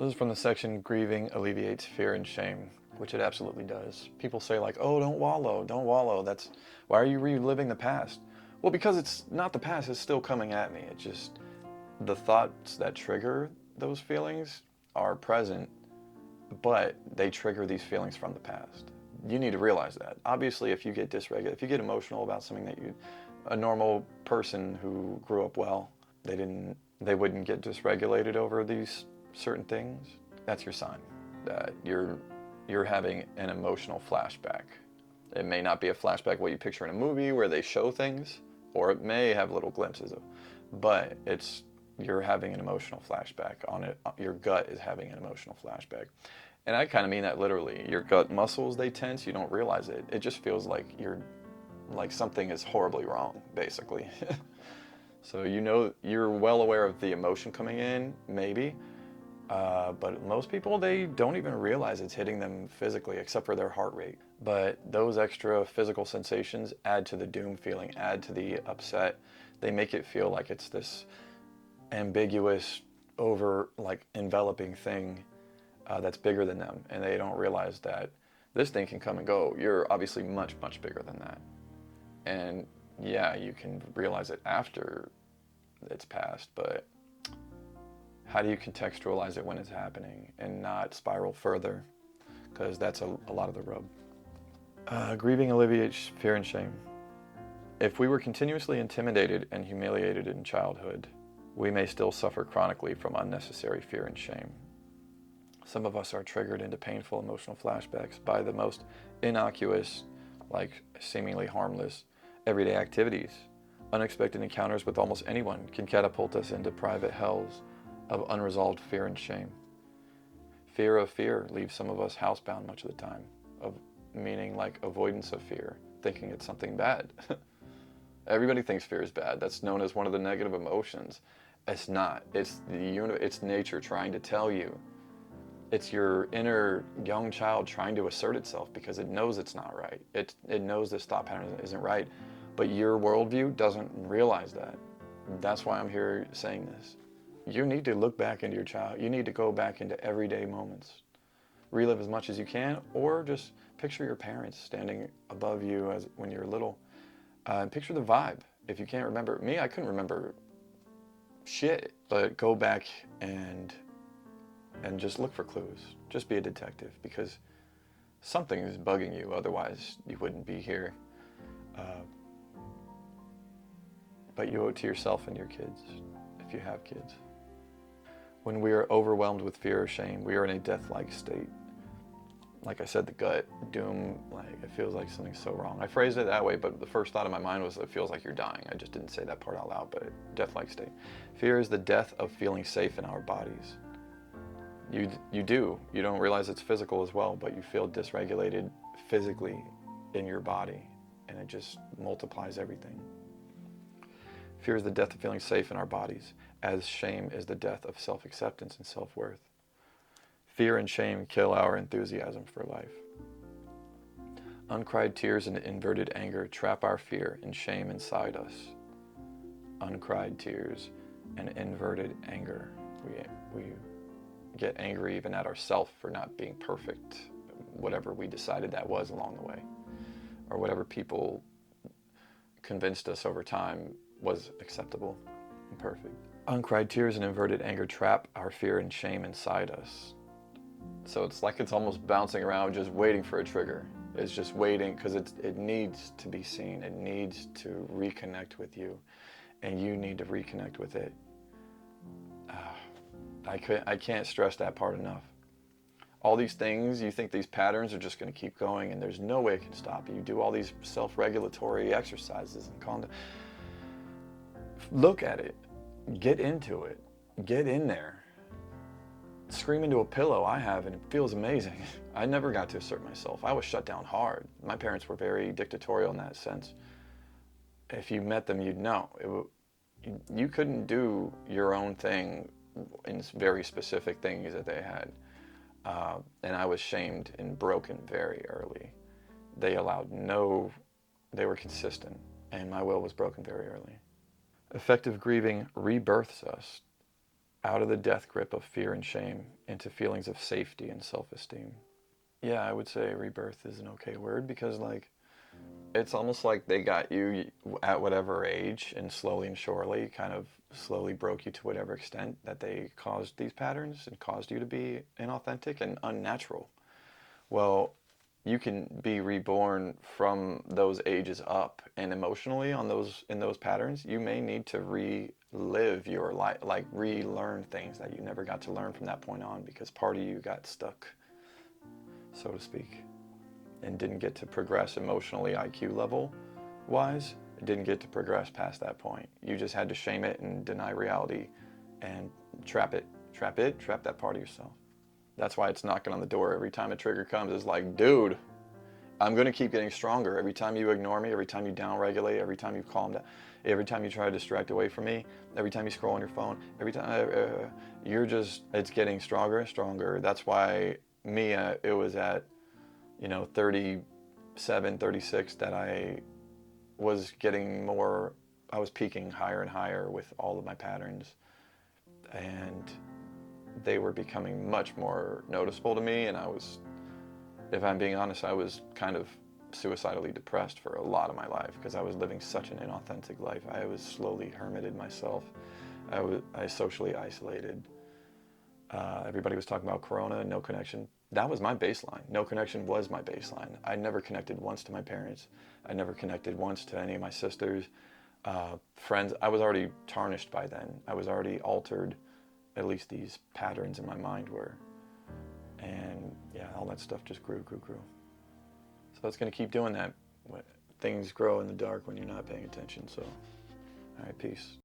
This is from the section Grieving Alleviates Fear and Shame, which it absolutely does. People say like, oh, don't wallow, don't wallow. Why are you reliving the past? Well, because it's not the past, it's still coming at me. It's just the thoughts that trigger those feelings are present, but they trigger these feelings from the past. You need to realize that. Obviously, if you get dysregulated, if you get emotional about something a normal person who grew up well, they wouldn't get dysregulated over these certain things. That's your sign that you're having an emotional flashback. It may not be a flashback what you picture in a movie where they show things, or it may have little glimpses of, but you're having an emotional flashback on it. Your gut is having an emotional flashback. And I kind of mean that literally. Your gut muscles, they tense, you don't realize it. It just feels like something is horribly wrong, basically. So you're well aware of the emotion coming in, maybe, but most people, they don't even realize it's hitting them physically, except for their heart rate. But those extra physical sensations add to the doom feeling, add to the upset. They make it feel like it's this ambiguous, enveloping thing that's bigger than them, and they don't realize that this thing can come and go. You're obviously much, much bigger than that. And yeah, you can realize it after it's passed, but how do you contextualize it when it's happening and not spiral further? Because that's a lot of the rub. Grieving alleviates fear and shame. If we were continuously intimidated and humiliated in childhood, we may still suffer chronically from unnecessary fear and shame. Some of us are triggered into painful emotional flashbacks by the most innocuous, seemingly harmless, everyday activities. Unexpected encounters with almost anyone can catapult us into private hells of unresolved fear and shame. Fear of fear leaves some of us housebound much of the time, meaning avoidance of fear, thinking it's something bad. Everybody thinks fear is bad. That's known as one of the negative emotions. It's not. It's it's nature trying to tell you. It's your inner young child trying to assert itself because it knows it's not right. It knows this thought pattern isn't right, but your worldview doesn't realize that. That's why I'm here saying this. You need to look back into your child. You need to go back into everyday moments. Relive as much as you can, or just picture your parents standing above you when you're little. Picture the vibe. If you can't remember, me, I couldn't remember shit, but go back and just look for clues. Just be a detective, because something is bugging you. Otherwise, you wouldn't be here. But you owe it to yourself and your kids, if you have kids. When we are overwhelmed with fear or shame, we are in a death-like state. Like I said, the gut, doom, it feels like something's so wrong. I phrased it that way, but the first thought in my mind was, it feels like you're dying. I just didn't say that part out loud, but death-like state. Fear is the death of feeling safe in our bodies. You don't realize it's physical as well, but you feel dysregulated physically in your body, and it just multiplies everything. Fear is the death of feeling safe in our bodies, as shame is the death of self-acceptance and self-worth. Fear and shame kill our enthusiasm for life. Uncried tears and inverted anger trap our fear and shame inside us. Uncried tears and inverted anger. We get angry even at ourselves for not being perfect, whatever we decided that was along the way, or whatever people convinced us over time was acceptable and perfect. Uncried tears and inverted anger trap our fear and shame inside us. So it's like it's almost bouncing around, just waiting for a trigger. It's just waiting because it needs to be seen. It needs to reconnect with you, and you need to reconnect with it. I can't stress that part enough. All these things, you think these patterns are just going to keep going, and there's no way it can stop you. You do all these self-regulatory exercises and calm down. Look at it. Get into it. Get in there. Scream into a pillow, I have, and it feels amazing. I never got to assert myself. I was shut down hard. My parents were very dictatorial in that sense. If you met them, you'd know. You couldn't do your own thing in very specific things that they had. And I was shamed and broken very early. They were consistent, and my will was broken very early. Effective grieving rebirths us. out of the death grip of fear and shame into feelings of safety and self-esteem. Yeah, I would say rebirth is an okay word because, like, it's almost like they got you at whatever age and slowly and surely kind of slowly broke you to whatever extent that they caused these patterns and caused you to be inauthentic and unnatural. Well, you can be reborn from those ages up, and emotionally on those in those patterns, you may need to relive your life, like relearn things that you never got to learn from that point on because part of you got stuck, so to speak, and didn't get to progress emotionally IQ level wise. It didn't get to progress past that point. You just had to shame it and deny reality and trap that part of yourself. That's why it's knocking on the door every time a trigger comes. It's like, dude, I'm going to keep getting stronger. Every time you ignore me, every time you downregulate, every time you calm down, every time you try to distract away from me, every time you scroll on your phone, every time it's getting stronger and stronger. That's why it was at, 37, 36 that I was getting more, I was peaking higher and higher with all of my patterns. And they were becoming much more noticeable to me, and if I'm being honest, I was kind of suicidally depressed for a lot of my life because I was living such an inauthentic life. I was slowly hermited myself. I socially isolated. Everybody was talking about Corona and no connection. That was my baseline. No connection was my baseline. I never connected once to my parents. I never connected once to any of my sisters, friends. I was already tarnished by then. I was already altered. At least these patterns in my mind were. And yeah, all that stuff just grew. So it's going to keep doing that. Things grow in the dark when you're not paying attention. So, all right, peace.